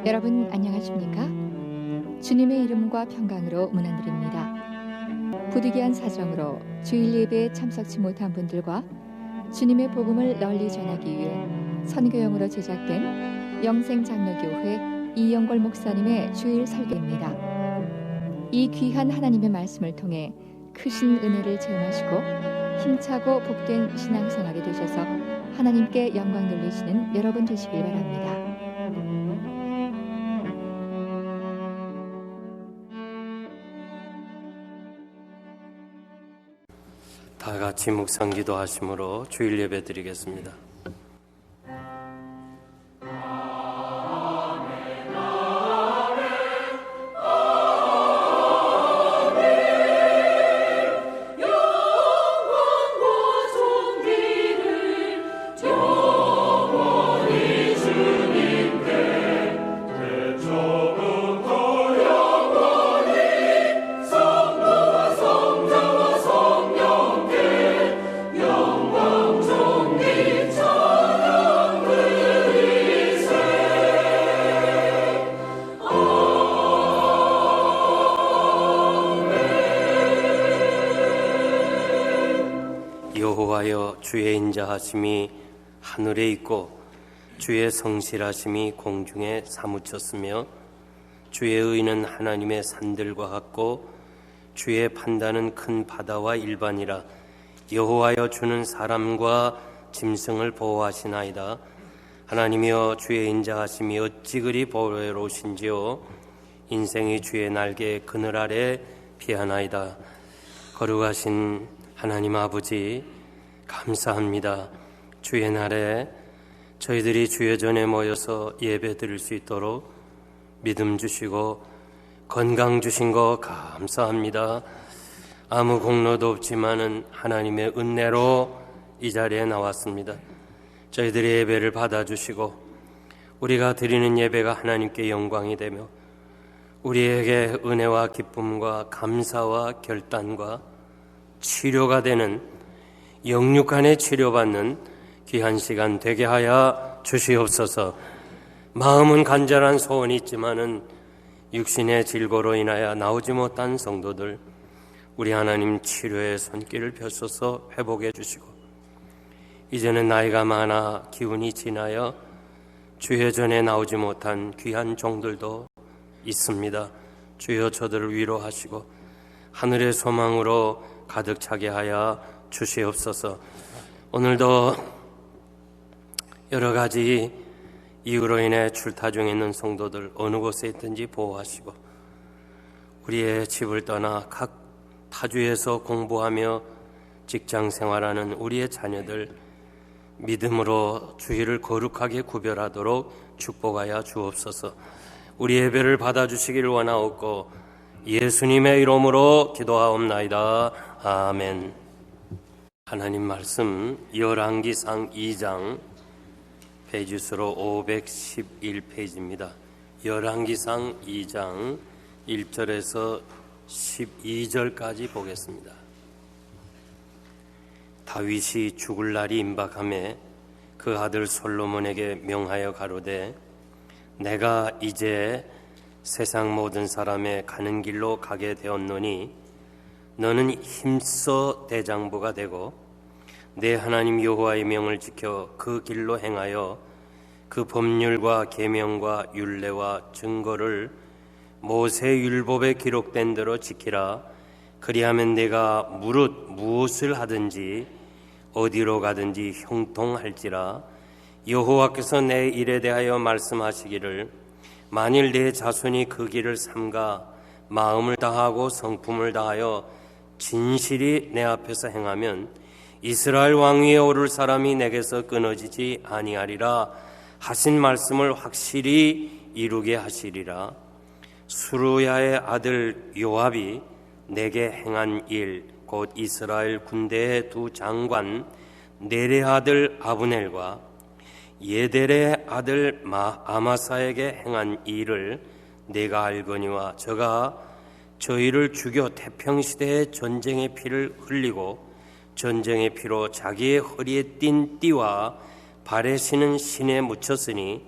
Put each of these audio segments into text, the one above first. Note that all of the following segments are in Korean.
여러분 안녕하십니까? 주님의 이름과 평강으로 문안드립니다. 부득이한 사정으로 주일 예배에 참석치 못한 분들과 주님의 복음을 널리 전하기 위해 선교용으로 제작된 영생장로교회 이영걸 목사님의 주일 설교입니다. 이 귀한 하나님의 말씀을 통해 크신 은혜를 체험하시고 힘차고 복된 신앙생활이 되셔서 하나님께 영광 돌리시는 여러분 되시길 바랍니다. 다 같이 묵상 기도하심으로 주일 예배 드리겠습니다. 여호와여, 주의 인자하심이 하늘에 있고 주의 성실하심이 공중에 사무쳤으며 주의 의는 하나님의 산들과 같고 주의 판단은 큰 바다와 일반이라. 여호와여, 주는 사람과 짐승을 보호하시나이다. 하나님이여, 주의 인자하심이 어찌 그리 보배로우신지요. 인생이 주의 날개의 그늘 아래 피하나이다. 거룩하신 하나님 아버지, 감사합니다. 주의 날에 저희들이 주의 전에 모여서 예배 드릴 수 있도록 믿음 주시고 건강 주신 거 감사합니다. 아무 공로도 없지만은 하나님의 은혜로 이 자리에 나왔습니다. 저희들의 예배를 받아주시고 우리가 드리는 예배가 하나님께 영광이 되며 우리에게 은혜와 기쁨과 감사와 결단과 치료가 되는 영육간에 치료받는 귀한 시간 되게 하여 주시옵소서. 마음은 간절한 소원이 있지만은 육신의 질고로 인하여 나오지 못한 성도들, 우리 하나님 치료의 손길을 펴소서 회복해 주시고, 이제는 나이가 많아 기운이 지나여 주의 전에 나오지 못한 귀한 종들도 있습니다. 주여, 저들을 위로하시고 하늘의 소망으로 가득 차게 하여 주시옵소서. 오늘도 여러 가지 이유로 인해 출타 중에 있는 성도들 어느 곳에 있든지 보호하시고, 우리의 집을 떠나 각 타주에서 공부하며 직장 생활하는 우리의 자녀들 믿음으로 주의를 거룩하게 구별하도록 축복하여 주옵소서. 우리 예배를 받아주시기를 원하옵고 예수님의 이름으로 기도하옵나이다. 아멘. 하나님 말씀 열왕기상 2장 페이지 수로 511페이지입니다. 열왕기상 2장 1절에서 12절까지 보겠습니다. 다윗이 죽을 날이 임박하매 그 아들 솔로몬에게 명하여 가로되, 내가 이제 세상 모든 사람의 가는 길로 가게 되었노니 너는 힘써 대장부가 되고 내 하나님 여호와의 명을 지켜 그 길로 행하여 그 법률과 계명과 율례와 증거를 모세 율법에 기록된 대로 지키라. 그리하면 내가 무릇 무엇을 하든지 어디로 가든지 형통할지라. 여호와께서 내 일에 대하여 말씀하시기를, 만일 내 자손이 그 길을 삼가 마음을 다하고 성품을 다하여 진실이 내 앞에서 행하면 이스라엘 왕위에 오를 사람이 내게서 끊어지지 아니하리라 하신 말씀을 확실히 이루게 하시리라. 수루야의 아들 요압이 내게 행한 일, 곧 이스라엘 군대의 두 장관 네레 아들 아브넬과 예델의 아들 아마사에게 행한 일을 내가 알거니와 저가 저희를 죽여 태평시대의 전쟁의 피를 흘리고 전쟁의 피로 자기의 허리에 띤 띠와 발에 신은 신에 묻혔으니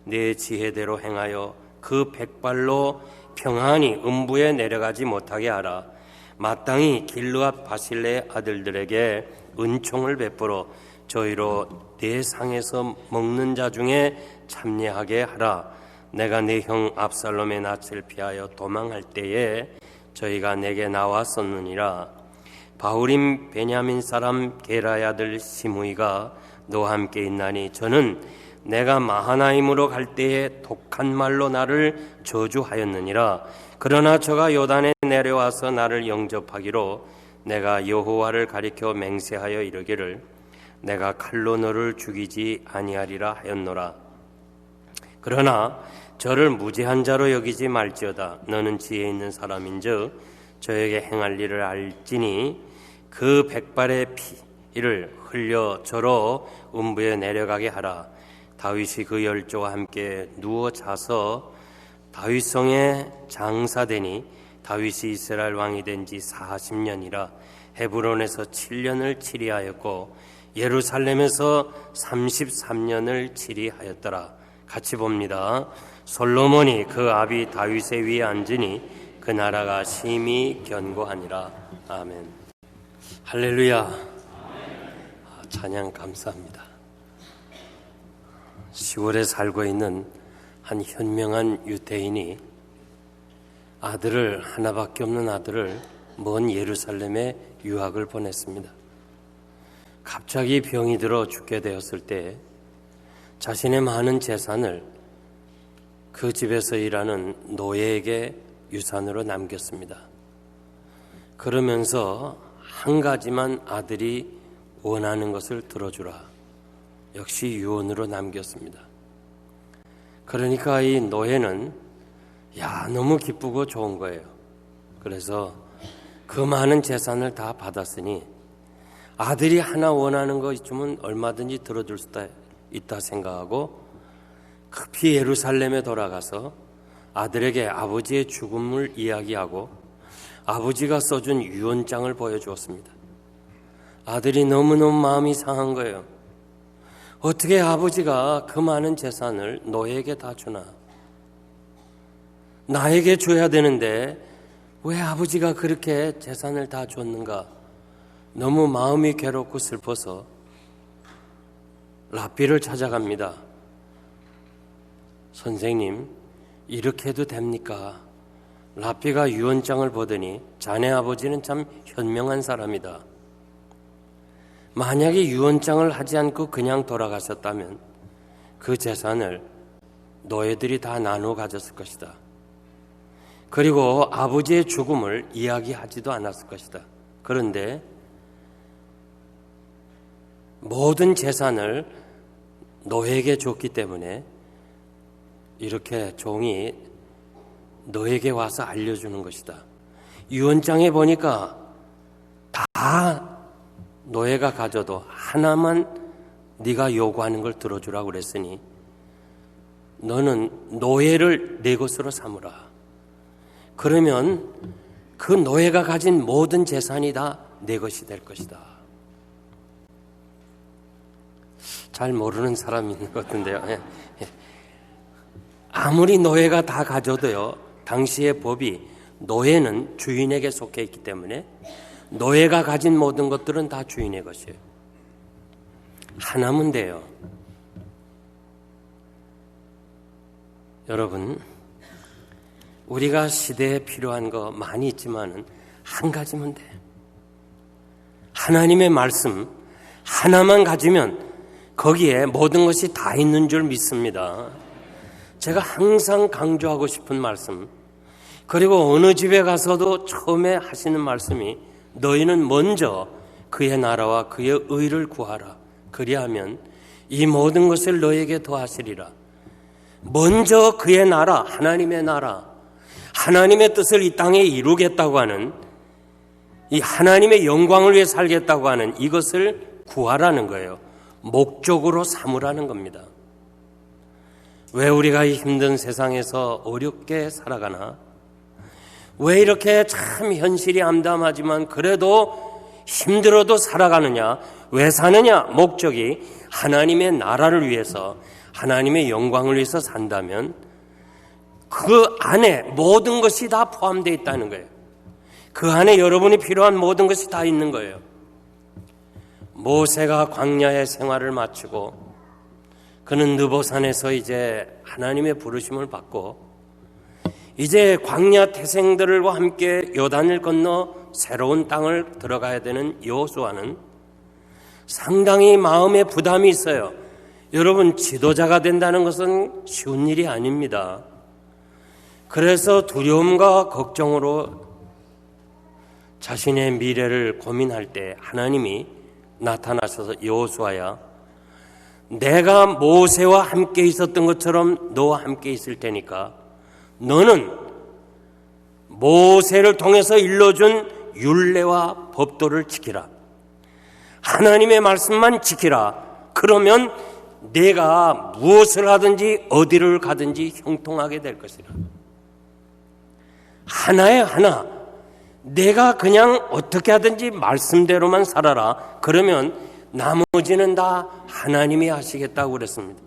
내 지혜대로 행하여 그 백발로 평안히 음부에 내려가지 못하게 하라. 마땅히 길르앗 바실레의 아들들에게 은총을 베풀어 저희로 내 상에서 먹는 자 중에 참여하게 하라. 내가 내 형 압살롬의 낯을 피하여 도망할 때에 저희가 내게 나왔었느니라. 바후림 베냐민 사람 게라의 아들 시므이가 너와 함께 있나니 저는 내가 마하나임으로 갈 때에 독한 말로 나를 저주하였느니라. 그러나 저가 요단에 내려와서 나를 영접하기로 내가 여호와를 가리켜 맹세하여 이르기를 내가 칼로 너를 죽이지 아니하리라 하였노라. 그러나 저를 무죄한 자로 여기지 말지어다. 너는 지혜 있는 사람인즉 저에게 행할 일을 알지니 그 백발의 피를 흘려 저로 음부에 내려가게 하라. 다윗이 그 열조와 함께 누워 자서 다윗성에 장사되니 다윗이 이스라엘 왕이 된 지 40년이라. 헤브론에서 7년을 치리하였고 예루살렘에서 33년을 치리하였더라. 같이 봅니다. 솔로몬이 그 아비 다윗의 위에 앉으니 그 나라가 심히 견고하니라. 아멘. 할렐루야. 찬양 감사합니다. 10월에 살고 있는 한 현명한 유대인이 아들을, 하나밖에 없는 아들을 먼 예루살렘에 유학을 보냈습니다. 갑자기 병이 들어 죽게 되었을 때 자신의 많은 재산을 그 집에서 일하는 노예에게 유산으로 남겼습니다. 그러면서 한 가지만 아들이 원하는 것을 들어주라. 역시 유언으로 남겼습니다. 그러니까 이 노예는 너무 기쁘고 좋은 거예요. 그래서 그 많은 재산을 다 받았으니 아들이 하나 원하는 거 있으면 얼마든지 들어줄 수 있다 생각하고 급히 예루살렘에 돌아가서 아들에게 아버지의 죽음을 이야기하고 아버지가 써준 유언장을 보여주었습니다. 아들이 너무너무 마음이 상한 거예요. 어떻게 아버지가 그 많은 재산을 노예에게 다 주나? 나에게 줘야 되는데 왜 아버지가 그렇게 재산을 다 줬는가? 너무 마음이 괴롭고 슬퍼서 랍비를 찾아갑니다. 선생님, 이렇게 해도 됩니까? 랍비가 유언장을 보더니 자네 아버지는 참 현명한 사람이다. 만약에 유언장을 하지 않고 그냥 돌아가셨다면 그 재산을 노예들이 다 나누어 가졌을 것이다. 그리고 아버지의 죽음을 이야기하지도 않았을 것이다. 그런데 모든 재산을 노예에게 줬기 때문에 이렇게 종이 너에게 와서 알려주는 것이다. 유언장에 보니까 다 노예가 가져도 하나만 네가 요구하는 걸 들어주라고 그랬으니 너는 노예를 내 것으로 삼으라. 그러면 그 노예가 가진 모든 재산이 다 내 것이 될 것이다. 잘 모르는 사람이 있는 것 같은데요. 아무리 노예가 다 가져도요, 당시의 법이 노예는 주인에게 속해 있기 때문에 노예가 가진 모든 것들은 다 주인의 것이에요. 하나면 돼요. 여러분, 우리가 시대에 필요한 거 많이 있지만 한 가지면 돼. 하나님의 말씀 하나만 가지면 거기에 모든 것이 다 있는 줄 믿습니다. 제가 항상 강조하고 싶은 말씀, 그리고 어느 집에 가서도 처음에 하시는 말씀이 너희는 먼저 그의 나라와 그의 의를 구하라. 그리하면 이 모든 것을 너희에게 더하시리라. 먼저 그의 나라, 하나님의 나라, 하나님의 뜻을 이 땅에 이루겠다고 하는, 이 하나님의 영광을 위해 살겠다고 하는 이것을 구하라는 거예요. 목적으로 삼으라는 겁니다. 왜 우리가 이 힘든 세상에서 어렵게 살아가나? 왜 이렇게 참 현실이 암담하지만 그래도 힘들어도 살아가느냐? 왜 사느냐? 목적이 하나님의 나라를 위해서, 하나님의 영광을 위해서 산다면 그 안에 모든 것이 다 포함되어 있다는 거예요. 그 안에 여러분이 필요한 모든 것이 다 있는 거예요. 모세가 광야의 생활을 마치고 그는 느보산에서 이제 하나님의 부르심을 받고 이제 광야 태생들과 함께 요단을 건너 새로운 땅을 들어가야 되는 여호수아는 상당히 마음에 부담이 있어요. 여러분, 지도자가 된다는 것은 쉬운 일이 아닙니다. 그래서 두려움과 걱정으로 자신의 미래를 고민할 때 하나님이 나타나셔서 여호수아야, 내가 모세와 함께 있었던 것처럼 너와 함께 있을 테니까 너는 모세를 통해서 일러준 율례와 법도를 지키라. 하나님의 말씀만 지키라. 그러면 내가 무엇을 하든지 어디를 가든지 형통하게 될 것이라. 하나에 하나 내가 그냥 어떻게 하든지 말씀대로만 살아라. 그러면 나머지는 다 하나님이 하시겠다고 그랬습니다.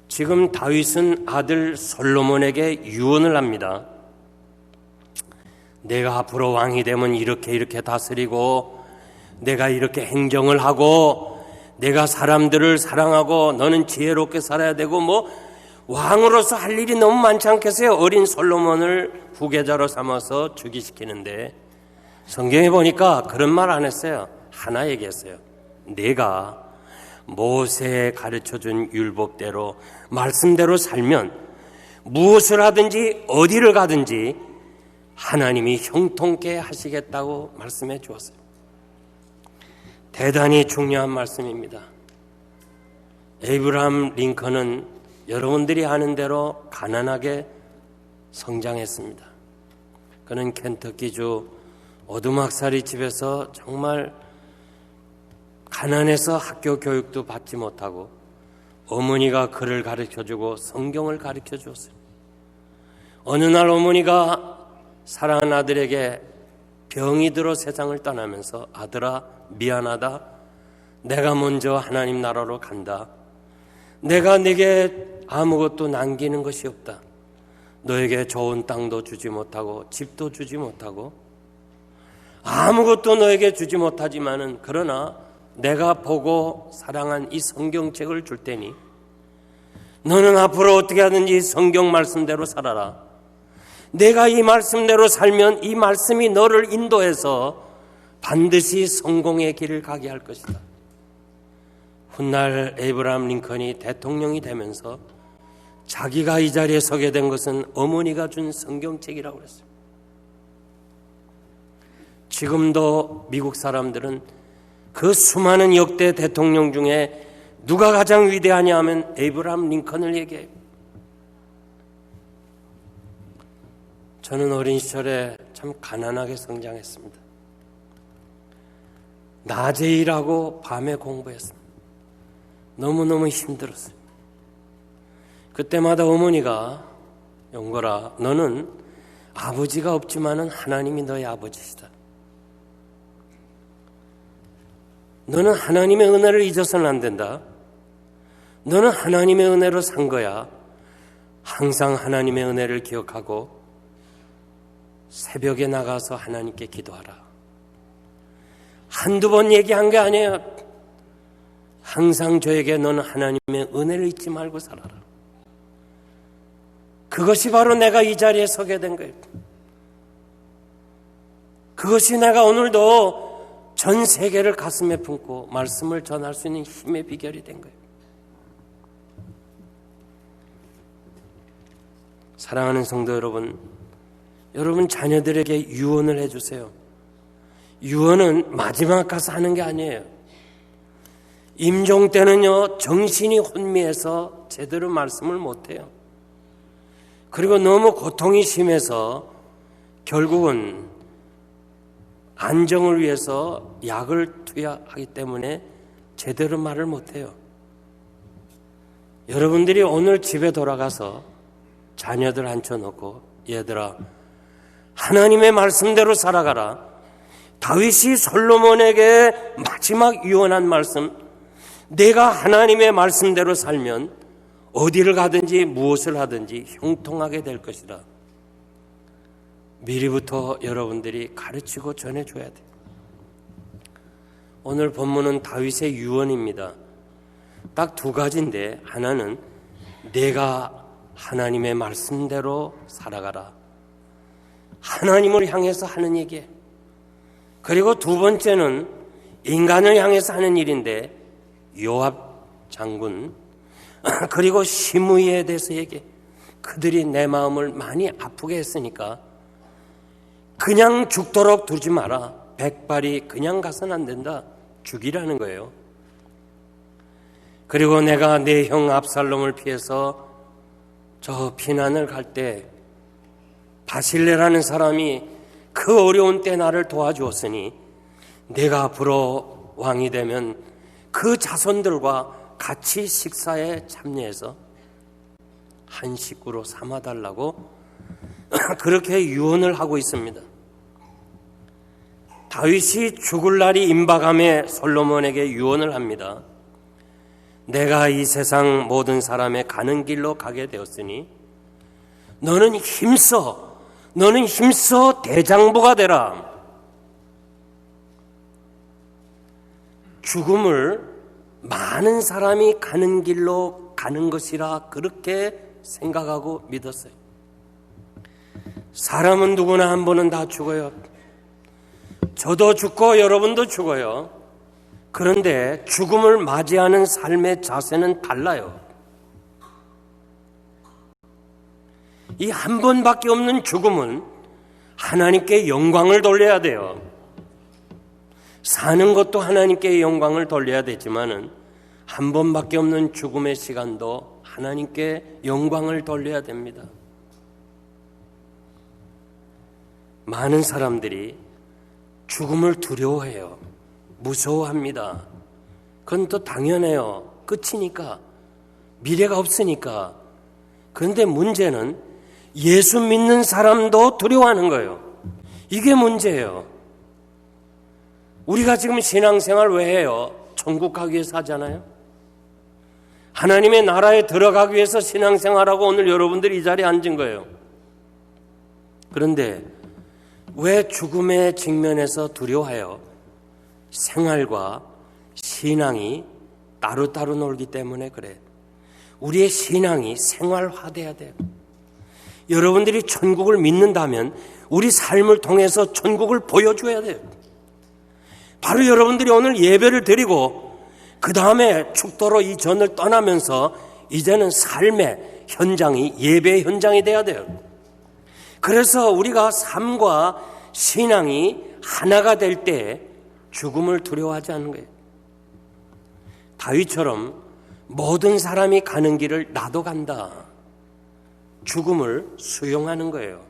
지금 다윗은 아들 솔로몬에게 유언을 합니다. 내가 앞으로 왕이 되면 이렇게 다스리고 내가 이렇게 행정을 하고 내가 사람들을 사랑하고 너는 지혜롭게 살아야 되고 왕으로서 할 일이 너무 많지 않겠어요? 어린 솔로몬을 후계자로 삼아서 즉위시키는데 성경에 보니까 그런 말 안 했어요. 하나 얘기했어요. 내가 모세에 가르쳐준 율법대로 말씀대로 살면 무엇을 하든지 어디를 가든지 하나님이 형통케 하시겠다고 말씀해 주었어요. 대단히 중요한 말씀입니다. 에이브러함 링컨은 여러분들이 아는 대로 가난하게 성장했습니다. 그는 켄터키주 오두막살이 집에서 정말 가난해서 학교 교육도 받지 못하고 어머니가 글을 가르쳐주고 성경을 가르쳐 주었어요. 어느 날 어머니가 사랑하는 아들에게 병이 들어 세상을 떠나면서 아들아 미안하다. 내가 먼저 하나님 나라로 간다. 내가 네게 아무것도 남기는 것이 없다. 너에게 좋은 땅도 주지 못하고 집도 주지 못하고 아무것도 너에게 주지 못하지만은 그러나 내가 보고 사랑한 이 성경책을 줄 테니 너는 앞으로 어떻게 하든지 성경 말씀대로 살아라. 내가 이 말씀대로 살면 이 말씀이 너를 인도해서 반드시 성공의 길을 가게 할 것이다. 훗날 에이브러함 링컨이 대통령이 되면서 자기가 이 자리에 서게 된 것은 어머니가 준 성경책이라고 그랬어요. 지금도 미국 사람들은 그 수많은 역대 대통령 중에 누가 가장 위대하냐 하면 에이브러함 링컨을 얘기해요. 저는 어린 시절에 참 가난하게 성장했습니다. 낮에 일하고 밤에 공부했습니다. 너무너무 힘들었어요. 그때마다 어머니가 영걸아, 너는 아버지가 없지만은 하나님이 너의 아버지시다. 너는 하나님의 은혜를 잊어서는 안 된다. 너는 하나님의 은혜로 산 거야. 항상 하나님의 은혜를 기억하고 새벽에 나가서 하나님께 기도하라. 한두 번 얘기한 게 아니에요. 항상 저에게 너는 하나님의 은혜를 잊지 말고 살아라. 그것이 바로 내가 이 자리에 서게 된 거예요. 그것이 내가 오늘도 전 세계를 가슴에 품고 말씀을 전할 수 있는 힘의 비결이 된 거예요. 사랑하는 성도 여러분, 여러분 자녀들에게 유언을 해주세요. 유언은 마지막 가서 하는 게 아니에요. 임종 때는요, 정신이 혼미해서 제대로 말씀을 못해요. 그리고 너무 고통이 심해서 결국은 안정을 위해서 약을 투여하기 때문에 제대로 말을 못해요. 여러분들이 오늘 집에 돌아가서 자녀들 앉혀놓고 얘들아, 하나님의 말씀대로 살아가라. 다윗이 솔로몬에게 마지막 유언한 말씀, 내가 하나님의 말씀대로 살면 어디를 가든지 무엇을 하든지 형통하게 될 것이다. 미리부터 여러분들이 가르치고 전해줘야 돼요. 오늘 본문은 다윗의 유언입니다. 딱 두 가지인데, 하나는 내가 하나님의 말씀대로 살아가라. 하나님을 향해서 하는 얘기예요. 그리고 두 번째는 인간을 향해서 하는 일인데, 요압 장군 그리고 시므이에 대해서 얘기해. 그들이 내 마음을 많이 아프게 했으니까 그냥 죽도록 두지 마라. 백발이 그냥 가서는 안 된다. 죽이라는 거예요. 그리고 내가 내 형 압살롬을 피해서 저 피난을 갈 때 바실레라는 사람이 그 어려운 때 나를 도와주었으니 내가 앞으로 왕이 되면 그 자손들과 같이 식사에 참여해서 한 식구로 삼아달라고 그렇게 유언을 하고 있습니다. 다윗이 죽을 날이 임박함에 솔로몬에게 유언을 합니다. 내가 이 세상 모든 사람의 가는 길로 가게 되었으니 너는 힘써 대장부가 되라. 죽음을 많은 사람이 가는 길로 가는 것이라 그렇게 생각하고 믿었어요. 사람은 누구나 한 번은 다 죽어요. 저도 죽고 여러분도 죽어요. 그런데 죽음을 맞이하는 삶의 자세는 달라요. 이 한 번밖에 없는 죽음은 하나님께 영광을 돌려야 돼요. 사는 것도 하나님께 영광을 돌려야 되지만은 한 번밖에 없는 죽음의 시간도 하나님께 영광을 돌려야 됩니다. 많은 사람들이 죽음을 두려워해요. 무서워합니다. 그건 또 당연해요. 끝이니까. 미래가 없으니까. 그런데 문제는 예수 믿는 사람도 두려워하는 거예요. 이게 문제예요. 우리가 지금 신앙생활 왜 해요? 천국 가기 위해서 하잖아요. 하나님의 나라에 들어가기 위해서 신앙생활하고 오늘 여러분들이 이 자리에 앉은 거예요. 그런데 왜 죽음에 직면해서 두려워해요? 생활과 신앙이 따로따로 놀기 때문에 그래. 우리의 신앙이 생활화돼야 돼요. 여러분들이 천국을 믿는다면 우리 삶을 통해서 천국을 보여줘야 돼요. 바로 여러분들이 오늘 예배를 드리고 그 다음에 축도로 이 전을 떠나면서 이제는 삶의 현장이 예배의 현장이 돼야 돼요. 그래서 우리가 삶과 신앙이 하나가 될 때 죽음을 두려워하지 않는 거예요. 다윗처럼 모든 사람이 가는 길을 나도 간다. 죽음을 수용하는 거예요.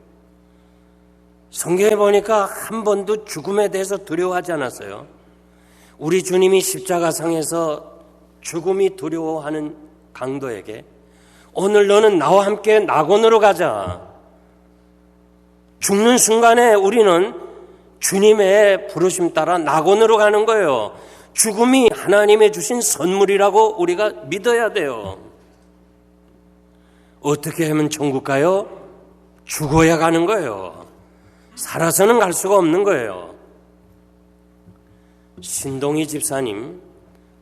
성경에 보니까 한 번도 죽음에 대해서 두려워하지 않았어요. 우리 주님이 십자가상에서 죽음이 두려워하는 강도에게 오늘 너는 나와 함께 낙원으로 가자. 죽는 순간에 우리는 주님의 부르심 따라 낙원으로 가는 거예요. 죽음이 하나님의 주신 선물이라고 우리가 믿어야 돼요. 어떻게 하면 천국 가요? 죽어야 가는 거예요. 살아서는 갈 수가 없는 거예요. 신동희 집사님,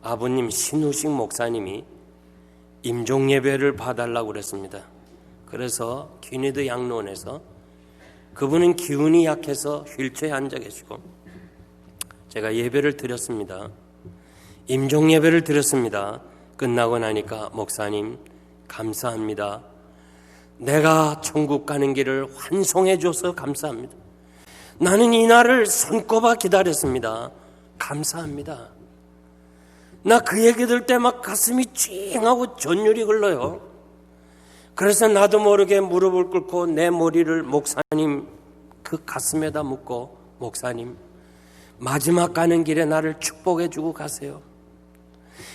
아버님 신우식 목사님이 임종예배를 봐달라고 그랬습니다. 그래서 퀴니드 양로원에서 그분은 기운이 약해서 휠체어에 앉아 계시고 제가 예배를 드렸습니다. 임종예배를 드렸습니다. 끝나고 나니까 목사님 감사합니다. 내가 천국 가는 길을 환송해 줘서 감사합니다. 나는 이 날을 손꼽아 기다렸습니다. 감사합니다. 나 그 얘기 들을 때 막 가슴이 찡하고 전율이 흘러요. 그래서 나도 모르게 무릎을 꿇고 내 머리를 목사님 그 가슴에다 묻고 목사님 마지막 가는 길에 나를 축복해 주고 가세요.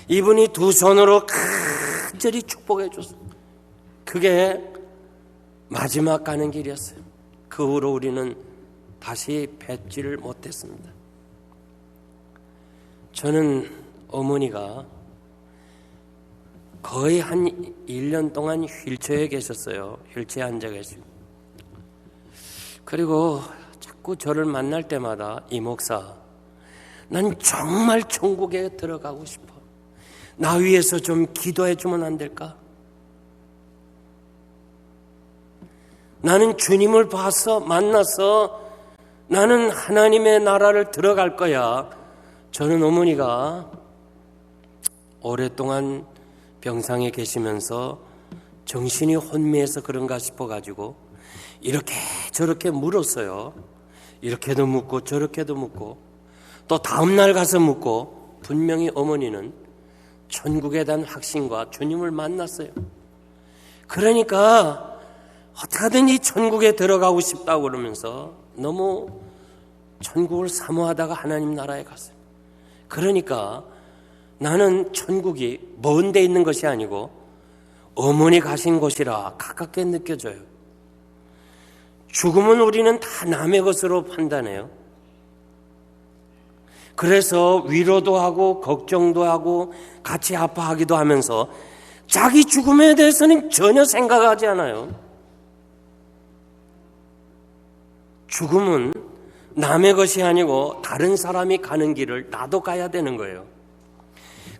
이분이 두 손으로 간절히 축복해 줬어요. 그게 마지막 가는 길이었어요. 그 후로 우리는 다시 뵙지를 못했습니다. 저는 어머니가 거의 한 1년 동안 휠체어에 계셨어요. 휠체어에 앉아 계시고. 그리고 자꾸 저를 만날 때마다 이 목사, 난 정말 천국에 들어가고 싶어. 나 위해서 좀 기도해 주면 안 될까? 나는 주님을 봐서 만나서 나는 하나님의 나라를 들어갈 거야. 저는 어머니가 오랫동안 병상에 계시면서 정신이 혼미해서 그런가 싶어가지고 이렇게 저렇게 물었어요. 이렇게도 묻고 저렇게도 묻고 또 다음날 가서 묻고 분명히 어머니는 천국에 대한 확신과 주님을 만났어요. 그러니까 어떻게든지 천국에 들어가고 싶다고 그러면서 너무 천국을 사모하다가 하나님 나라에 갔어요. 그러니까 나는 천국이 먼 데 있는 것이 아니고 어머니 가신 곳이라 가깝게 느껴져요. 죽음은 우리는 다 남의 것으로 판단해요. 그래서 위로도 하고 걱정도 하고 같이 아파하기도 하면서 자기 죽음에 대해서는 전혀 생각하지 않아요. 죽음은 남의 것이 아니고 다른 사람이 가는 길을 나도 가야 되는 거예요.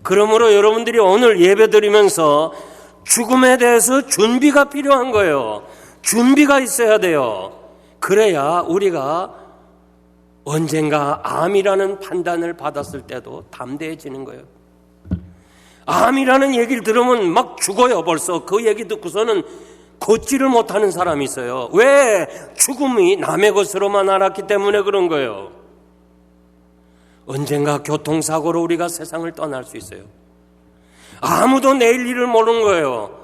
그러므로 여러분들이 오늘 예배드리면서 죽음에 대해서 준비가 필요한 거예요. 준비가 있어야 돼요. 그래야 우리가 언젠가 암이라는 판단을 받았을 때도 담대해지는 거예요. 암이라는 얘기를 들으면 막 죽어요. 벌써 그 얘기 듣고서는 걷지를 못하는 사람이 있어요. 왜? 죽음이 남의 것으로만 알았기 때문에 그런 거예요. 언젠가 교통사고로 우리가 세상을 떠날 수 있어요. 아무도 내일 일을 모르는 거예요.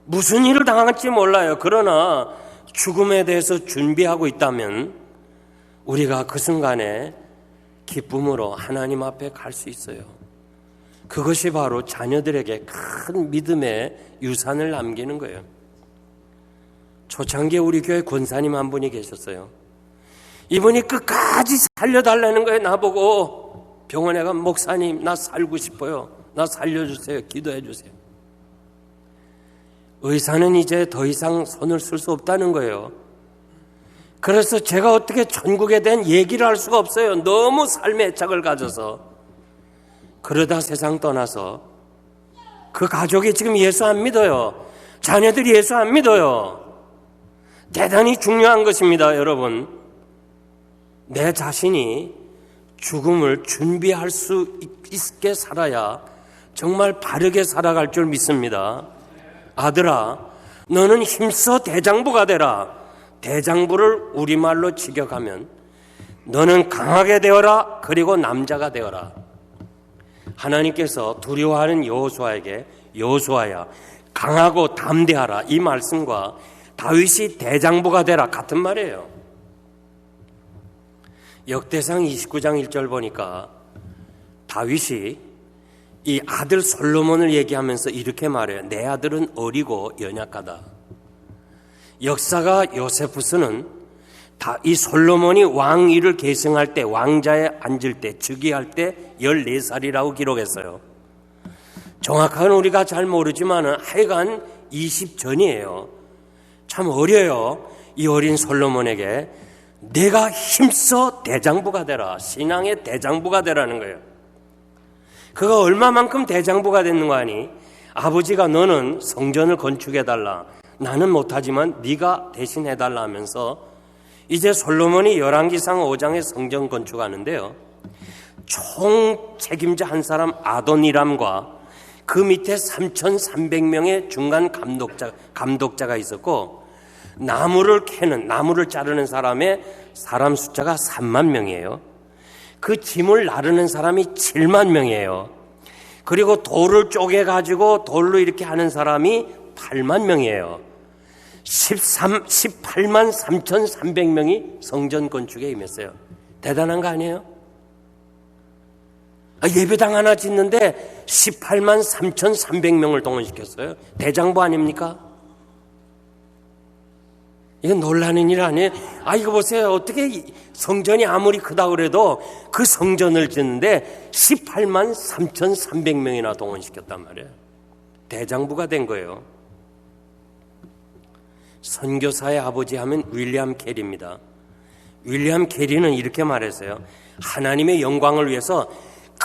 무슨 일을 당할지 몰라요. 그러나 죽음에 대해서 준비하고 있다면 우리가 그 순간에 기쁨으로 하나님 앞에 갈 수 있어요. 그것이 바로 자녀들에게 큰 믿음의 유산을 남기는 거예요. 초창기에 우리 교회 권사님 한 분이 계셨어요. 이분이 끝까지 살려달라는 거예요. 나보고 병원에 가면 목사님 나 살고 싶어요. 나 살려주세요. 기도해 주세요. 의사는 이제 더 이상 손을 쓸 수 없다는 거예요. 그래서 제가 어떻게 천국에 대한 얘기를 할 수가 없어요. 너무 삶의 애착을 가져서. 그러다 세상 떠나서 그 가족이 지금 예수 안 믿어요. 자녀들이 예수 안 믿어요. 대단히 중요한 것입니다, 여러분. 내 자신이 죽음을 준비할 수 있게 살아야 정말 바르게 살아갈 줄 믿습니다. 아들아, 너는 힘써 대장부가 되라. 대장부를 우리말로 직역하면 너는 강하게 되어라. 그리고 남자가 되어라. 하나님께서 두려워하는 여호수아에게 여호수아야 강하고 담대하라 이 말씀과 다윗이 대장부가 되라 같은 말이에요. 역대상 29장 1절 보니까 다윗이 이 아들 솔로몬을 얘기하면서 이렇게 말해요. 내 아들은 어리고 연약하다. 역사가 요세푸스는 이 솔로몬이 왕위를 계승할 때, 왕자에 앉을 때, 즉위할 때 14살이라고 기록했어요. 정확한 우리가 잘 모르지만 하여간 20 전이에요. 참 어려요. 이 어린 솔로몬에게 내가 힘써 대장부가 되라. 신앙의 대장부가 되라는 거예요. 그가 얼마만큼 대장부가 됐는 거 아니? 아버지가 너는 성전을 건축해달라. 나는 못하지만 네가 대신 해달라 하면서 이제 솔로몬이 열왕기상 5장에 성전 건축하는데요. 총 책임자 한 사람 아도니람과 그 밑에 3,300명의 중간 감독자가 있었고 나무를 자르는 사람 숫자가 3만 명이에요. 그 짐을 나르는 사람이 7만 명이에요. 그리고 돌을 쪼개가지고 돌로 이렇게 하는 사람이 8만 명이에요. 18만 3,300명이 성전 건축에 임했어요. 대단한 거 아니에요? 예배당 하나 짓는데 18만 3,300명을 동원시켰어요. 대장부 아닙니까? 이건 놀라는 일 아니에요? 이거 보세요. 어떻게 성전이 아무리 크다고 그래도 그 성전을 짓는데 18만 3,300명이나 동원시켰단 말이에요. 대장부가 된 거예요. 선교사의 아버지 하면 윌리엄 캐리입니다. 윌리엄 캐리는 이렇게 말했어요. 하나님의 영광을 위해서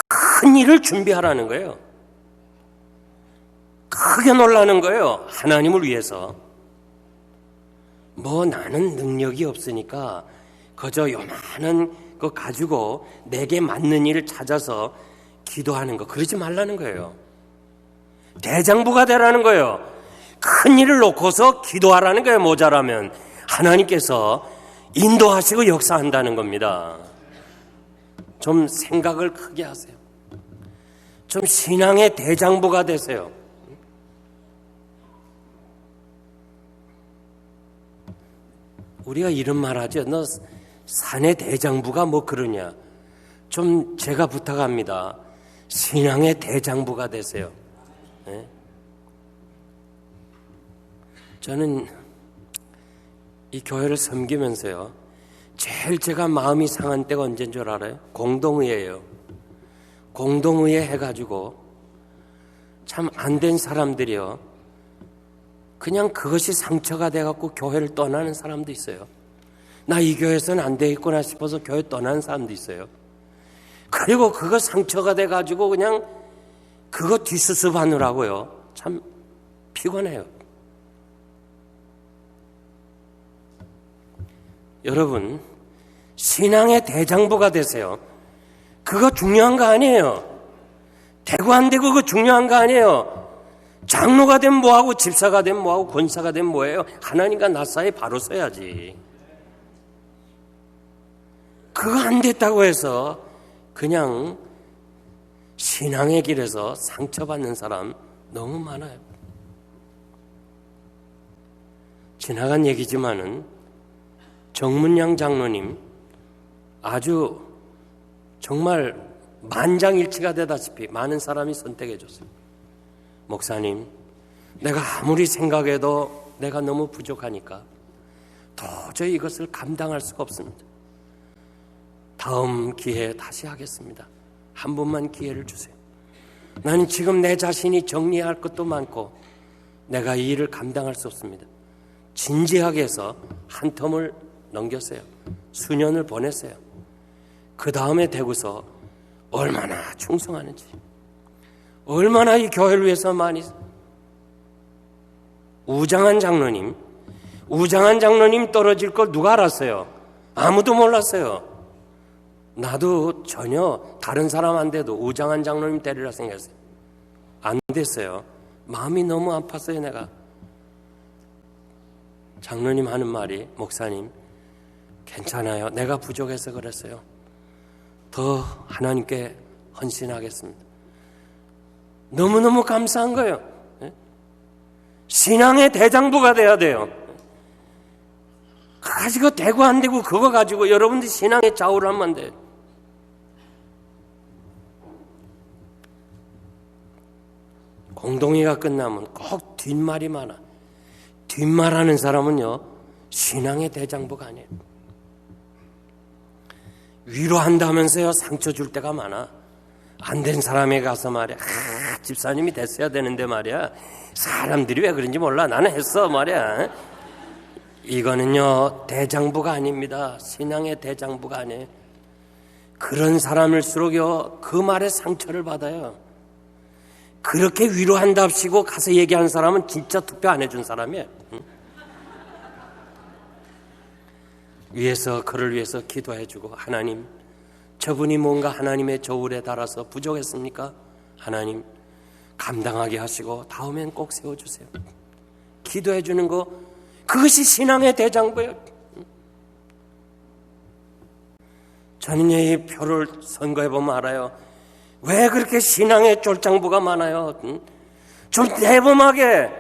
큰 일을 준비하라는 거예요. 크게 놀라는 거예요. 하나님을 위해서. 뭐 나는 능력이 없으니까 그저 요만한 거 가지고 내게 맞는 일을 찾아서 기도하는 거, 그러지 말라는 거예요. 대장부가 되라는 거예요. 큰 일을 놓고서 기도하라는 거예요. 모자라면 하나님께서 인도하시고 역사한다는 겁니다. 좀 생각을 크게 하세요. 좀 신앙의 대장부가 되세요. 우리가 이런 말 하죠. 너 산의 대장부가 뭐 그러냐. 좀 제가 부탁합니다. 신앙의 대장부가 되세요. 네? 저는 이 교회를 섬기면서요, 제일 제가 마음이 상한 때가 언제인 줄 알아요? 공동의회예요. 공동의회 해가지고 참 안 된 사람들이요, 그냥 그것이 상처가 돼갖고 교회를 떠나는 사람도 있어요. 나 이 교회에서는 안 되겠구나 싶어서 교회 떠나는 사람도 있어요. 그리고 그거 상처가 돼가지고 그냥 그거 뒷수습하느라고요, 참 피곤해요. 여러분, 신앙의 대장부가 되세요. 그거 중요한 거 아니에요. 되고 안 되고 그거 중요한 거 아니에요. 장로가 되면 뭐하고 집사가 되면 뭐하고 권사가 되면 뭐예요? 하나님과 나 사이에 바로 서야지. 그거 안 됐다고 해서 그냥 신앙의 길에서 상처받는 사람 너무 많아요. 지나간 얘기지만은 정문양 장로님 아주 정말 만장일치가 되다시피 많은 사람이 선택해 줬어요. 목사님, 내가 아무리 생각해도 내가 너무 부족하니까 도저히 이것을 감당할 수가 없습니다. 다음 기회에 다시 하겠습니다. 한 번만 기회를 주세요. 나는 지금 내 자신이 정리할 것도 많고 내가 이 일을 감당할 수 없습니다. 진지하게 해서 한 텀을 넘겼어요. 수년을 보냈어요. 그 다음에 되고서 얼마나 충성하는지, 얼마나 이 교회를 위해서 많이. 우장한 장로님 떨어질 걸 누가 알았어요? 아무도 몰랐어요. 나도 전혀 다른 사람 안 돼도 우장한 장로님 때리라 생각했어요. 안 됐어요. 마음이 너무 아팠어요. 내가 장로님 하는 말이, 목사님 괜찮아요, 내가 부족해서 그랬어요. 더 하나님께 헌신하겠습니다. 너무너무 감사한 거예요. 신앙의 대장부가 돼야 돼요. 그거 가지고 되고 안 되고 그거 가지고 여러분들이 신앙의 좌우를 하면 안 돼요. 공동회가 끝나면 꼭 뒷말이 많아. 뒷말하는 사람은요, 신앙의 대장부가 아니에요. 위로한다면서요, 상처 줄 때가 많아. 안 된 사람에 가서 말이야, 집사님이 됐어야 되는데 말이야, 사람들이 왜 그런지 몰라, 나는 했어 말이야. 이거는요, 대장부가 아닙니다. 신앙의 대장부가 아니에요. 그런 사람일수록요, 그 말에 상처를 받아요. 그렇게 위로한답시고 가서 얘기하는 사람은 진짜 투표 안 해준 사람이에요. 위에서 그를 위해서 기도해주고, 하나님, 저분이 뭔가 하나님의 저울에 달아서 부족했습니까? 하나님 감당하게 하시고 다음엔 꼭 세워주세요. 기도해주는 거, 그것이 신앙의 대장부예요. 저는 이 표를 선거해보면 알아요. 왜 그렇게 신앙의 쫄장부가 많아요? 좀 대범하게,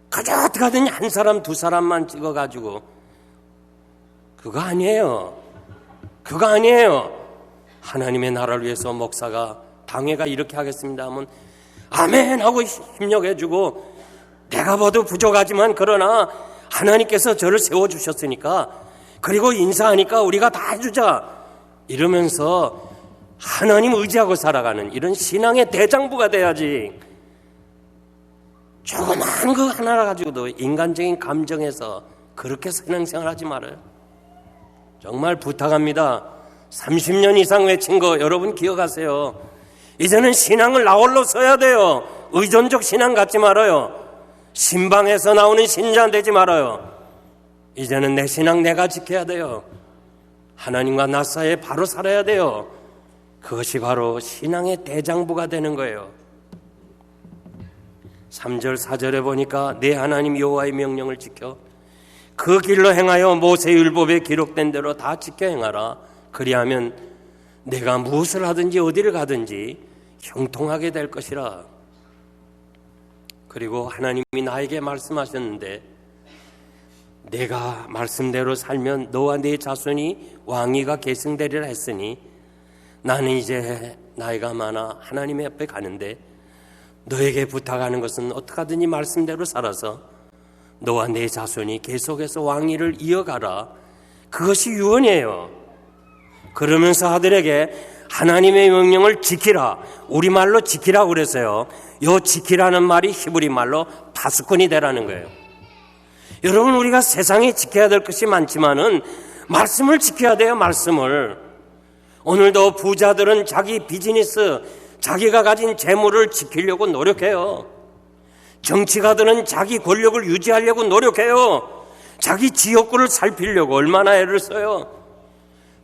그저 어떻게든 한 사람 두 사람만 찍어가지고, 그거 아니에요. 그거 아니에요. 하나님의 나라를 위해서 목사가, 당회가 이렇게 하겠습니다 하면 아멘 하고 힘력해주고, 내가 봐도 부족하지만 그러나 하나님께서 저를 세워주셨으니까, 그리고 인사하니까 우리가 다 해주자, 이러면서 하나님 의지하고 살아가는 이런 신앙의 대장부가 돼야지. 조그만 거 하나 가지고도 인간적인 감정에서 그렇게 신앙생활하지 말아요. 정말 부탁합니다. 30년 이상 외친 거 여러분 기억하세요. 이제는 신앙을 나홀로 써야 돼요. 의존적 신앙 갖지 말아요. 신방에서 나오는 신자 되지 말아요. 이제는 내 신앙 내가 지켜야 돼요. 하나님과 나 사이에 바로 살아야 돼요. 그것이 바로 신앙의 대장부가 되는 거예요. 3절 4절에 보니까 내 하나님 여호와의 명령을 지켜 그 길로 행하여 모세율법에 기록된 대로 다 지켜 행하라. 그리하면 내가 무엇을 하든지 어디를 가든지 형통하게 될 것이라. 그리고 하나님이 나에게 말씀하셨는데 내가 말씀대로 살면 너와 네 자손이 왕위가 계승되리라 했으니 나는 이제 나이가 많아 하나님의 앞에 가는데 너에게 부탁하는 것은 어떻게 하든지 말씀대로 살아서 너와 네 자손이 계속해서 왕위를 이어가라. 그것이 유언이에요. 그러면서 아들에게 하나님의 명령을 지키라. 우리말로 지키라고 그래서요. 요 지키라는 말이 히브리 말로 파수꾼이 되라는 거예요. 여러분, 우리가 세상에 지켜야 될 것이 많지만은 말씀을 지켜야 돼요. 말씀을. 오늘도 부자들은 자기 비즈니스, 자기가 가진 재물을 지키려고 노력해요. 정치가들은 자기 권력을 유지하려고 노력해요. 자기 지역구를 살피려고 얼마나 애를 써요.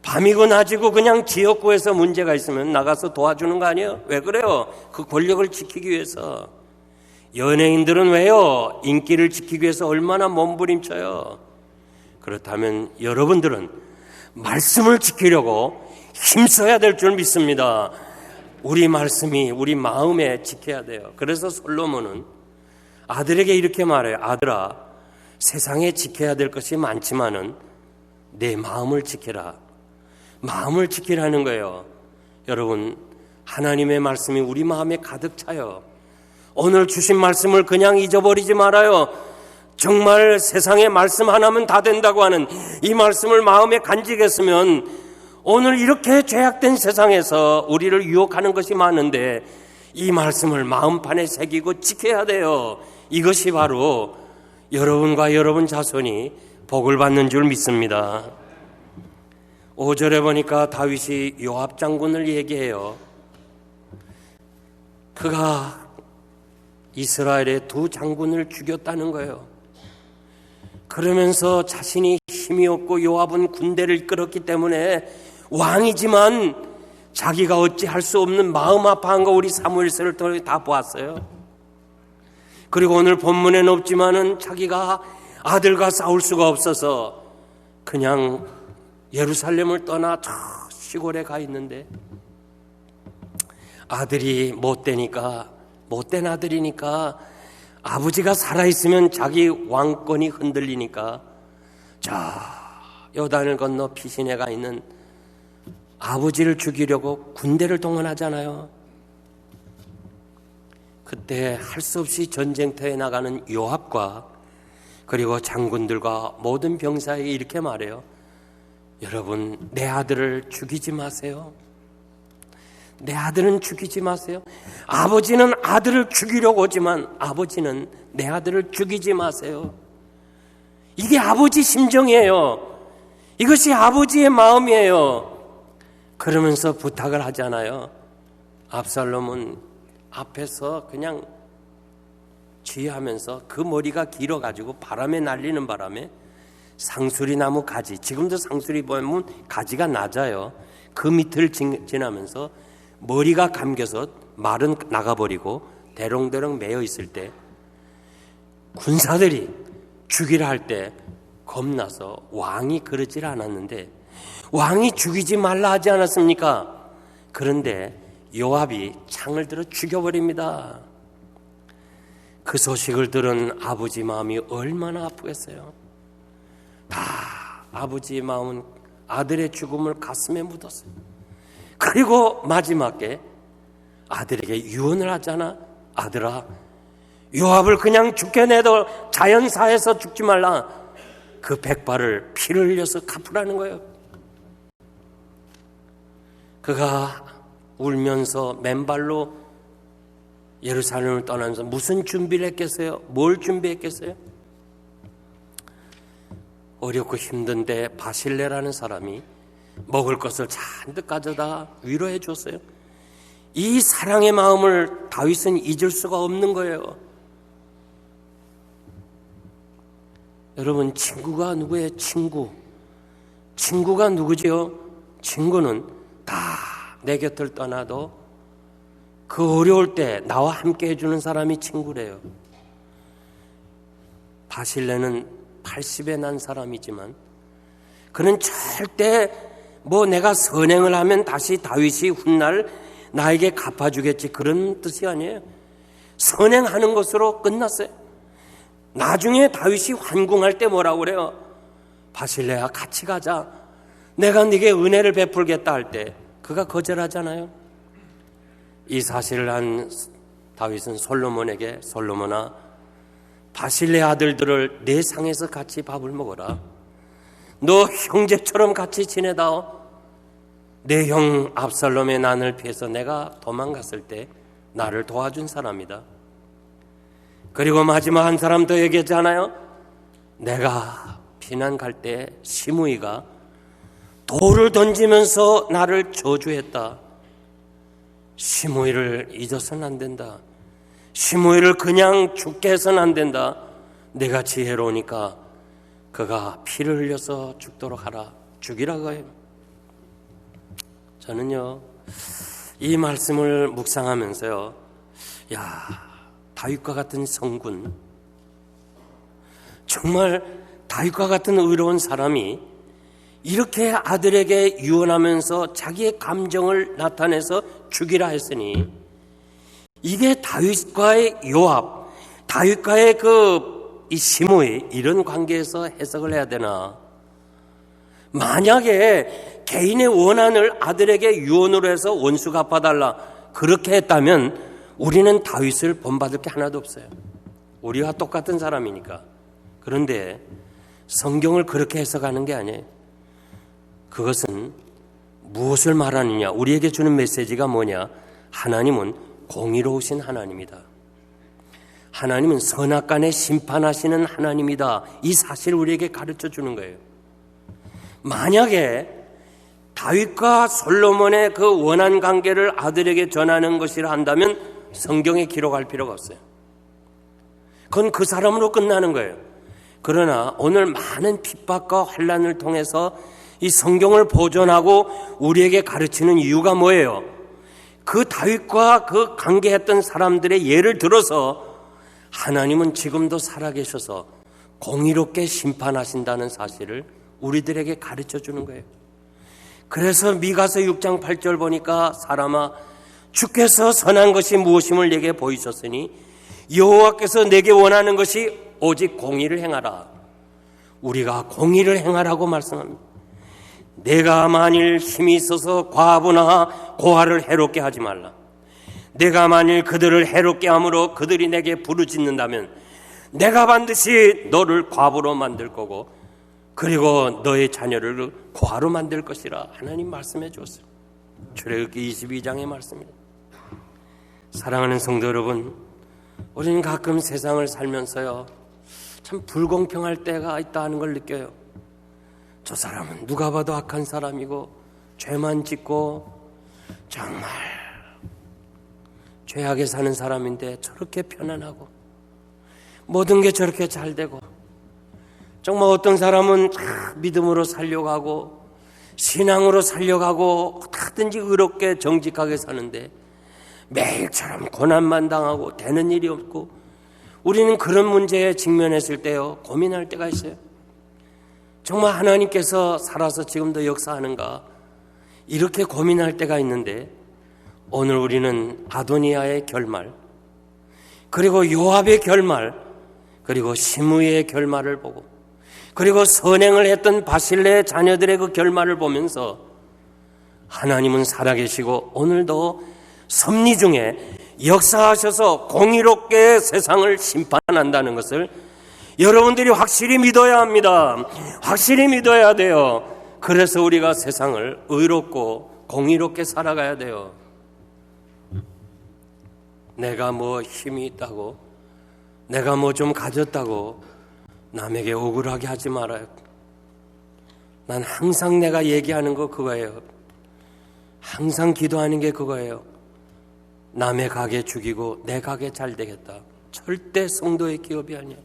밤이고 낮이고 그냥 지역구에서 문제가 있으면 나가서 도와주는 거 아니에요? 왜 그래요? 그 권력을 지키기 위해서. 연예인들은 왜요? 인기를 지키기 위해서 얼마나 몸부림쳐요. 그렇다면 여러분들은 말씀을 지키려고 힘써야 될 줄 믿습니다. 우리 말씀이 우리 마음에 지켜야 돼요. 그래서 솔로몬은 아들에게 이렇게 말해요. 아들아, 세상에 지켜야 될 것이 많지만은 내 마음을 지켜라. 마음을 지키라는 거예요. 여러분, 하나님의 말씀이 우리 마음에 가득 차요. 오늘 주신 말씀을 그냥 잊어버리지 말아요. 정말 세상에 말씀 하나면 다 된다고 하는 이 말씀을 마음에 간직했으면 오늘 이렇게 죄악된 세상에서 우리를 유혹하는 것이 많은데 이 말씀을 마음판에 새기고 지켜야 돼요. 이것이 바로 여러분과 여러분 자손이 복을 받는 줄 믿습니다. 5절에 보니까 다윗이 요압 장군을 얘기해요. 그가 이스라엘의 두 장군을 죽였다는 거예요. 그러면서 자신이 힘이 없고 요압은 군대를 이끌었기 때문에 왕이지만 자기가 어찌할 수 없는 마음 아파한 거 우리 사무엘서를 통해 다 보았어요. 그리고 오늘 본문에는 없지만은 자기가 아들과 싸울 수가 없어서 그냥 예루살렘을 떠나 저 시골에 가 있는데 아들이 못된 아들이니까 아버지가 살아있으면 자기 왕권이 흔들리니까 저 요단을 건너 피신해 가 있는 아버지를 죽이려고 군대를 동원하잖아요. 그때 할 수 없이 전쟁터에 나가는 요압과 그리고 장군들과 모든 병사에게 이렇게 말해요. 여러분, 내 아들을 죽이지 마세요. 내 아들은 죽이지 마세요. 아버지는 아들을 죽이려고 오지만 아버지는 내 아들을 죽이지 마세요. 이게 아버지 심정이에요. 이것이 아버지의 마음이에요. 그러면서 부탁을 하잖아요. 압살롬은 앞에서 그냥 지휘하면서 그 머리가 길어가지고 바람에 날리는 바람에 상수리 나무 가지, 지금도 상수리 보면 가지가 낮아요. 그 밑을 지나면서 머리가 감겨서 말은 나가버리고 대롱대롱 매여 있을 때 군사들이 죽이라 할 때 겁나서 왕이 그러질 않았는데 왕이 죽이지 말라 하지 않았습니까? 그런데 요압이 창을 들어 죽여버립니다. 그 소식을 들은 아버지 마음이 얼마나 아프겠어요. 다 아버지의 마음은 아들의 죽음을 가슴에 묻었어요. 그리고 마지막에 아들에게 유언을 하잖아. 아들아, 요압을 그냥 죽게 내도 자연사에서 죽지 말라. 그 백발을 피를 흘려서 갚으라는 거예요. 그가 울면서 맨발로 예루살렘을 떠나면서 무슨 준비를 했겠어요? 뭘 준비했겠어요? 어렵고 힘든데 바실레라는 사람이 먹을 것을 잔뜩 가져다 위로해 줬어요. 이 사랑의 마음을 다윗은 잊을 수가 없는 거예요. 여러분, 친구가 누구예요? 친구가 누구지요? 친구는 다 내 곁을 떠나도 그 어려울 때 나와 함께 해주는 사람이 친구래요. 바실레는 80에 난 사람이지만 그는 절대 내가 선행을 하면 다시 다윗이 훗날 나에게 갚아주겠지 그런 뜻이 아니에요. 선행하는 것으로 끝났어요. 나중에 다윗이 환궁할 때 뭐라고 그래요? 바실레야, 같이 가자. 내가 네게 은혜를 베풀겠다 할 때 그가 거절하잖아요. 이 사실을 한 다윗은 솔로몬에게, 솔로몬아, 바실레 아들들을 내 상에서 같이 밥을 먹어라. 너 형제처럼 같이 지내다오. 내 형 압살롬의 난을 피해서 내가 도망갔을 때 나를 도와준 사람이다. 그리고 마지막 한 사람 더 얘기했잖아요. 내가 피난 갈 때 시므이가 돌을 던지면서 나를 저주했다. 시므이를 잊어서는 안 된다. 시므이를 그냥 죽게 해서는 안 된다. 내가 지혜로우니까 그가 피를 흘려서 죽도록 하라. 죽이라고 해요. 저는요, 이 말씀을 묵상하면서요, 다윗과 같은 성군, 정말 다윗과 같은 의로운 사람이 이렇게 아들에게 유언하면서 자기의 감정을 나타내서 죽이라 했으니 이게 다윗과의 요압, 다윗과의 이 시므이 이런 관계에서 해석을 해야 되나? 만약에 개인의 원한을 아들에게 유언으로 해서 원수 갚아달라 그렇게 했다면 우리는 다윗을 본받을 게 하나도 없어요. 우리와 똑같은 사람이니까. 그런데 성경을 그렇게 해석하는 게 아니에요. 그것은 무엇을 말하느냐? 우리에게 주는 메시지가 뭐냐? 하나님은 공의로우신 하나님이다. 하나님은 선악간에 심판하시는 하나님이다. 이 사실을 우리에게 가르쳐 주는 거예요. 만약에 다윗과 솔로몬의 그 원한 관계를 아들에게 전하는 것이라 한다면 성경에 기록할 필요가 없어요. 그건 그 사람으로 끝나는 거예요. 그러나 오늘 많은 핍박과 환난을 통해서 이 성경을 보존하고 우리에게 가르치는 이유가 뭐예요? 그 다윗과 그 관계했던 사람들의 예를 들어서 하나님은 지금도 살아계셔서 공의롭게 심판하신다는 사실을 우리들에게 가르쳐 주는 거예요. 그래서 미가서 6장 8절 보니까 사람아, 주께서 선한 것이 무엇임을 내게 보이셨으니 여호와께서 내게 원하는 것이 오직 공의를 행하라. 우리가 공의를 행하라고 말씀합니다. 내가 만일 힘이 있어서 과부나 고아를 해롭게 하지 말라. 내가 만일 그들을 해롭게 함으로 그들이 내게 부르짖는다면 내가 반드시 너를 과부로 만들 거고 그리고 너의 자녀를 고아로 만들 것이라 하나님 말씀해 주었어요. 출애굽기 22장의 말씀입니다. 사랑하는 성도 여러분, 우리는 가끔 세상을 살면서요, 참 불공평할 때가 있다는 걸 느껴요. 저 사람은 누가 봐도 악한 사람이고 죄만 짓고 정말 죄악에 사는 사람인데 저렇게 편안하고 모든 게 저렇게 잘 되고, 정말 어떤 사람은 믿음으로 살려고 하고 신앙으로 살려고 하고 어떻게든지 의롭게 정직하게 사는데 매일처럼 고난만 당하고 되는 일이 없고, 우리는 그런 문제에 직면했을 때요, 고민할 때가 있어요. 정말 하나님께서 살아서 지금도 역사하는가, 이렇게 고민할 때가 있는데, 오늘 우리는 아도니아의 결말, 그리고 요압의 결말, 그리고 시므이의 결말을 보고, 그리고 선행을 했던 바실레의 자녀들의 그 결말을 보면서 하나님은 살아계시고 오늘도 섭리 중에 역사하셔서 공의롭게 세상을 심판한다는 것을 여러분들이 확실히 믿어야 합니다. 확실히 믿어야 돼요. 그래서 우리가 세상을 의롭고 공의롭게 살아가야 돼요. 내가 뭐 힘이 있다고, 내가 뭐 좀 가졌다고 남에게 억울하게 하지 말아요. 난 항상 내가 얘기하는 거 그거예요. 항상 기도하는 게 그거예요. 남의 가게 죽이고 내 가게 잘 되겠다. 절대 성도의 기업이 아니야.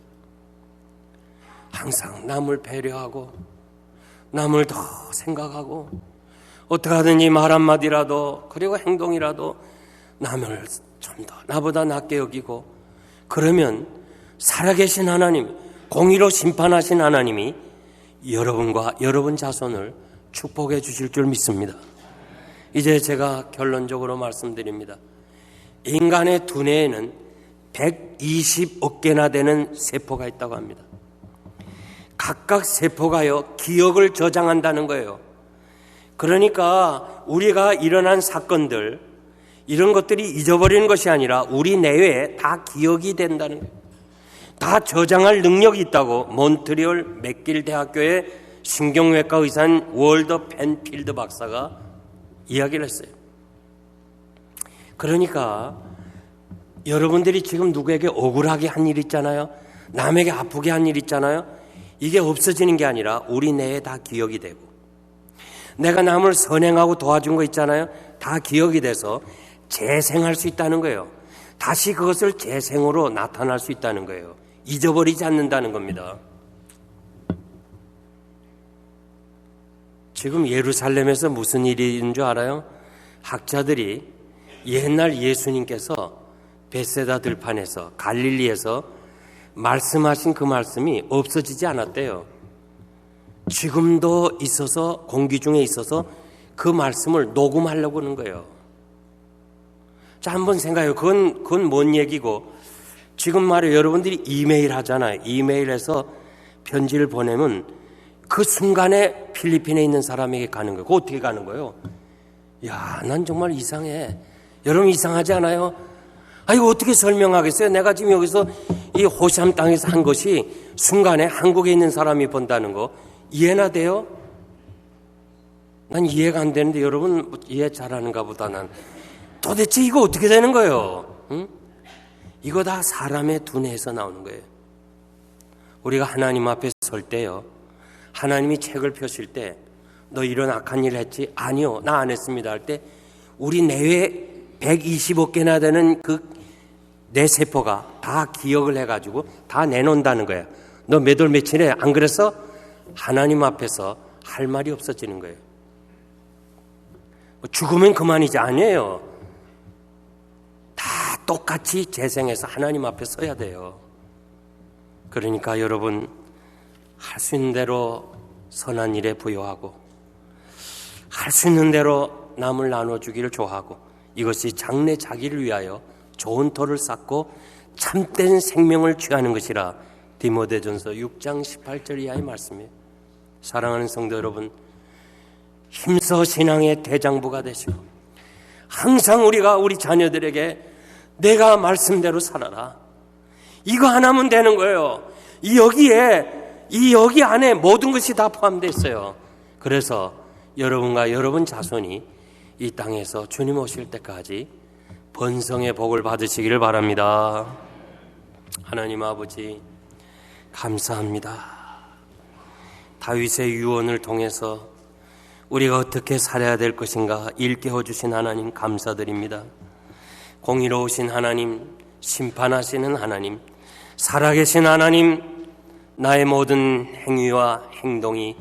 항상 남을 배려하고 남을 더 생각하고 어떻게 하든지 말 한마디라도 그리고 행동이라도 남을 좀 더 나보다 낫게 여기고, 그러면 살아계신 하나님, 공의로 심판하신 하나님이 여러분과 여러분 자손을 축복해 주실 줄 믿습니다. 이제 제가 결론적으로 말씀드립니다. 인간의 두뇌에는 120억 개나 되는 세포가 있다고 합니다. 각각 세포가요, 기억을 저장한다는 거예요. 그러니까 우리가 일어난 사건들, 이런 것들이 잊어버리는 것이 아니라 우리 내외에 다 기억이 된다는 거예요. 다 저장할 능력이 있다고 몬트리올 맥길 대학교의 신경외과 의사인 월더 펜필드 박사가 이야기를 했어요. 그러니까 여러분들이 지금 누구에게 억울하게 한 일 있잖아요. 남에게 아프게 한 일 있잖아요. 이게 없어지는 게 아니라 우리 내에 다 기억이 되고, 내가 남을 선행하고 도와준 거 있잖아요. 다 기억이 돼서 재생할 수 있다는 거예요. 다시 그것을 재생으로 나타날 수 있다는 거예요. 잊어버리지 않는다는 겁니다. 지금 예루살렘에서 무슨 일이 있는 줄 알아요? 학자들이 옛날 예수님께서 베세다 들판에서 갈릴리에서 말씀하신 그 말씀이 없어지지 않았대요. 지금도 있어서, 공기 중에 있어서 그 말씀을 녹음하려고 하는 거예요. 자, 한번 생각해요. 그건 뭔 얘기고, 지금 말이에요. 여러분들이 이메일 하잖아요. 이메일에서 편지를 보내면 그 순간에 필리핀에 있는 사람에게 가는 거예요. 그거 어떻게 가는 거예요? 야, 난 정말 이상해. 여러분 이상하지 않아요? 아, 이거 어떻게 설명하겠어요? 내가 지금 여기서 이 호시암 땅에서 한 것이 순간에 한국에 있는 사람이 본다는 거 이해나 돼요? 난 이해가 안 되는데 여러분 이해 잘하는가 보다. 난 도대체 이거 어떻게 되는 거예요? 응? 이거 다 사람의 두뇌에서 나오는 거예요. 우리가 하나님 앞에 설 때요, 하나님이 책을 펴실 때 너 이런 악한 일을 했지? 아니요, 나 안 했습니다 할 때 우리 내외 120억 개나 되는 그 뇌세포가 다 기억을 해가지고 다 내놓는다는 거예요. 너 몇 월 며칠에 안 그랬어? 하나님 앞에서 할 말이 없어지는 거예요. 죽으면 그만이지. 아니에요. 다 똑같이 재생해서 하나님 앞에 서야 돼요. 그러니까 여러분, 할 수 있는 대로 선한 일에 부여하고 할 수 있는 대로 남을 나눠주기를 좋아하고, 이것이 장래 자기를 위하여 좋은 터를 쌓고 참된 생명을 취하는 것이라 디모데전서 6장 18절 이하의 말씀이에요. 사랑하는 성도 여러분, 힘써 신앙의 대장부가 되시고 항상 우리가 우리 자녀들에게 내가 말씀대로 살아라, 이거 하나면 되는 거예요. 여기 안에 모든 것이 다 포함되어 있어요. 그래서 여러분과 여러분 자손이 이 땅에서 주님 오실 때까지 번성의 복을 받으시기를 바랍니다. 하나님 아버지, 감사합니다. 다윗의 유언을 통해서 우리가 어떻게 살아야 될 것인가 일깨워 주신 하나님 감사드립니다. 공의로우신 하나님, 심판하시는 하나님, 살아계신 하나님, 나의 모든 행위와 행동이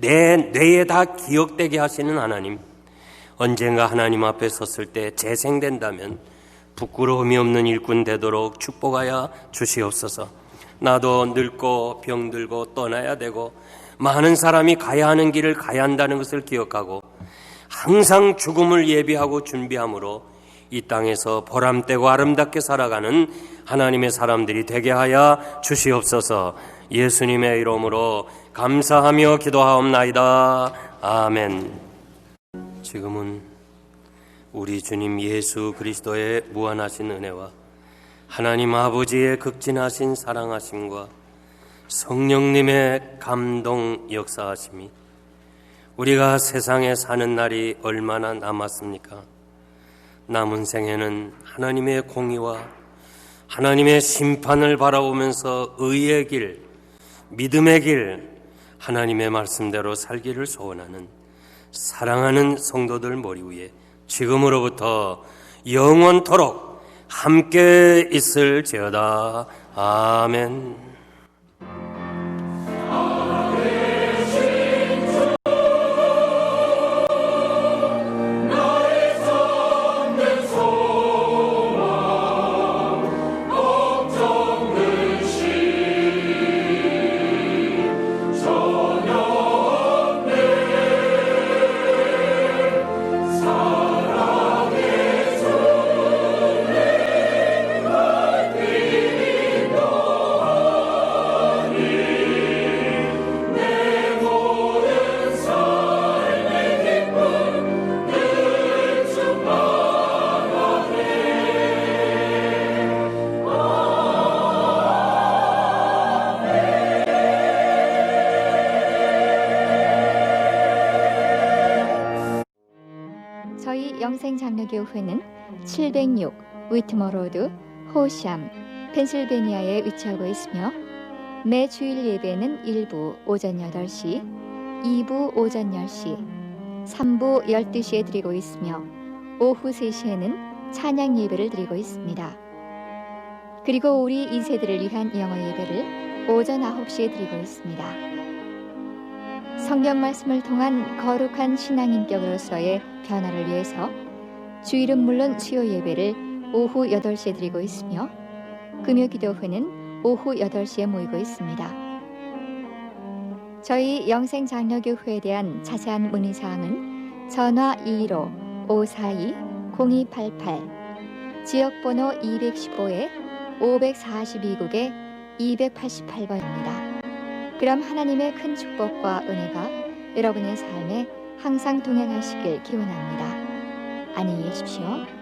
내 뇌에 다 기억되게 하시는 하나님, 언젠가 하나님 앞에 섰을 때 재생된다면 부끄러움이 없는 일꾼 되도록 축복하여 주시옵소서. 나도 늙고 병들고 떠나야 되고 많은 사람이 가야 하는 길을 가야 한다는 것을 기억하고 항상 죽음을 예비하고 준비함으로 이 땅에서 보람되고 아름답게 살아가는 하나님의 사람들이 되게 하여 주시옵소서. 예수님의 이름으로 감사하며 기도하옵나이다. 아멘. 지금은 우리 주님 예수 그리스도의 무한하신 은혜와 하나님 아버지의 극진하신 사랑하심과 성령님의 감동 역사하심이 우리가 세상에 사는 날이 얼마나 남았습니까? 남은 생에는 하나님의 공의와 하나님의 심판을 바라보면서 의의 길, 믿음의 길, 하나님의 말씀대로 살기를 소원하는 사랑하는 성도들 머리 위에 지금으로부터 영원토록 함께 있을지어다. 아멘. 저희 영생장로교회는 706 위트머 로드, 호샴, 펜실베니아에 위치하고 있으며 매 주일 예배는 1부 오전 8시, 2부 오전 10시, 3부 12시에 드리고 있으며 오후 3시에는 찬양 예배를 드리고 있습니다. 그리고 우리 2세들을 위한 영어 예배를 오전 9시에 드리고 있습니다. 성경 말씀을 통한 거룩한 신앙인격으로서의 변화를 위해서 주일은 물론 수요 예배를 오후 8시에 드리고 있으며 금요 기도회는 오후 8시에 모이고 있습니다. 저희 영생장로교회에 대한 자세한 문의사항은 전화 215-542-0288 지역번호 215-542국에 288번입니다. 그럼 하나님의 큰 축복과 은혜가 여러분의 삶에 항상 동행하시길 기원합니다. 안녕히 계십시오.